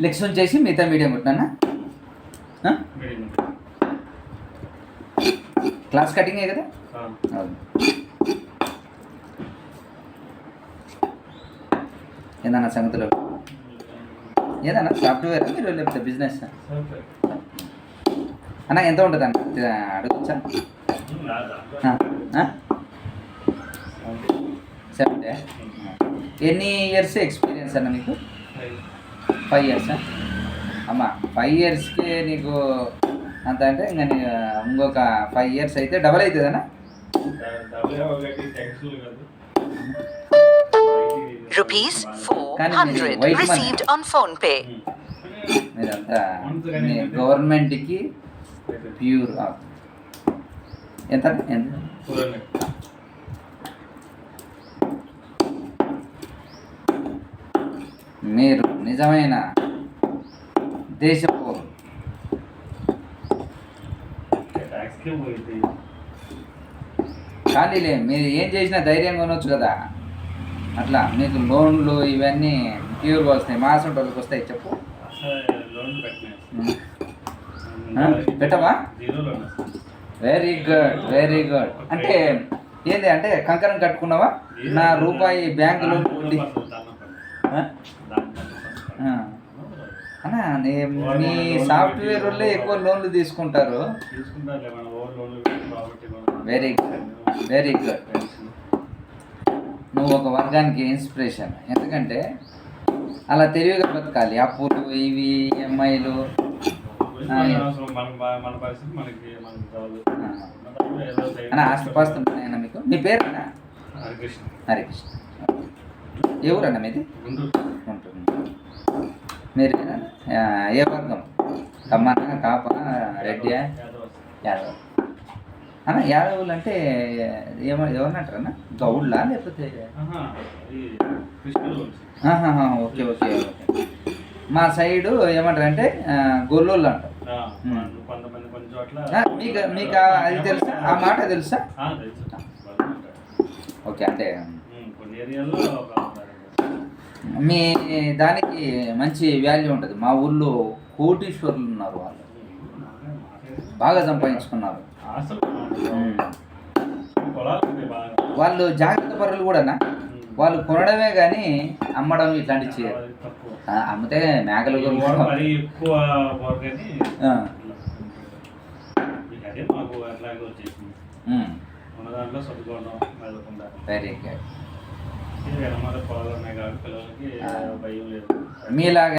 Legs వచ్చేసి మిగతా medium కొట్టినా క్లాస్ కటింగే కదా. అవును. ఏదన్నా సంగతిలో ఏదన్నా సాఫ్ట్వేర్ మీరు లేకపోతే బిజినెస్ అన్న ఎంత ఉంటుంది అన్న అడగచ్చా? 70. ఎన్ని ఇయర్స్ ఎక్స్పీరియన్స్ అన్న మీకు? 5 ఇయర్సా అమ్మ? 5 ఇయర్స్కి నీకు అంత అంటే ఇంకా ఇంకొక 5 ఇయర్స్ అయితే double అవుతుందన్నా? ₹400 received on phone pay. మీరంతా మీ గవర్నమెంట్కి ప్యూర్ ఎంత ఎంత మీరు నిజమైన దేశ పౌరులు. ఖాళీలే మీరు ఏం చేసినా ధైర్యంగా ఉండొచ్చు కదా. అట్లా మీకు లోన్లు ఇవన్నీ ప్యూర్గా వస్తాయి. మాసం వాళ్ళకి వస్తాయి. చెప్పు. పెట్టవా? Very good, very good. అంటే ఏంది అంటే కంకరం కట్టుకున్నావా? నా రూపాయి బ్యాంకు లోన్ ఉంది అన్నా. మీ సాఫ్ట్వేర్ వాళ్ళే ఎక్కువ లోన్లు తీసుకుంటారు. Very good, very good. నువ్వు ఒక వర్గానికి ఇన్స్పిరేషన్. ఎందుకంటే అలా తెలివిగా బతకాలి. అప్పులు ఇవి ఈఎంఐలు. అన్న ఆస్తిపాస్తు ఉన్నాయన్న మీకు? మీ పేరు అన్న? హరికృష్ణ. ఏ ఊరన్న మీది? గుంటూరు. మీరు ఏ వర్గం? కమ్మన, కాప, రెడ్డి, యాదవ్ అన్న? యాదవులు అంటే ఎవరినంటారు అన్న? గౌడ్లా లేకపోతే? Okay okay okay. మా సైడు ఏమంటారు అంటే గొల్లోళ్ళు అంటారు. మీకు మీకు అది తెలుసా? ఆ మాట తెలుసా? ఓకే. అంటే మీ దానికి మంచి వాల్యూ ఉంటుంది. మా ఊళ్ళో కోటీశ్వరులు ఉన్నారు. వాళ్ళు బాగా సంపాదించుకున్నారు. వాళ్ళు జాగ్రత్త పరులు కూడానా? వాళ్ళు కొనడమే కానీ అమ్మడం ఇట్లాంటివి చేయరు. అమ్మితే మేకలు వెరీ గుడ్. మీలాగా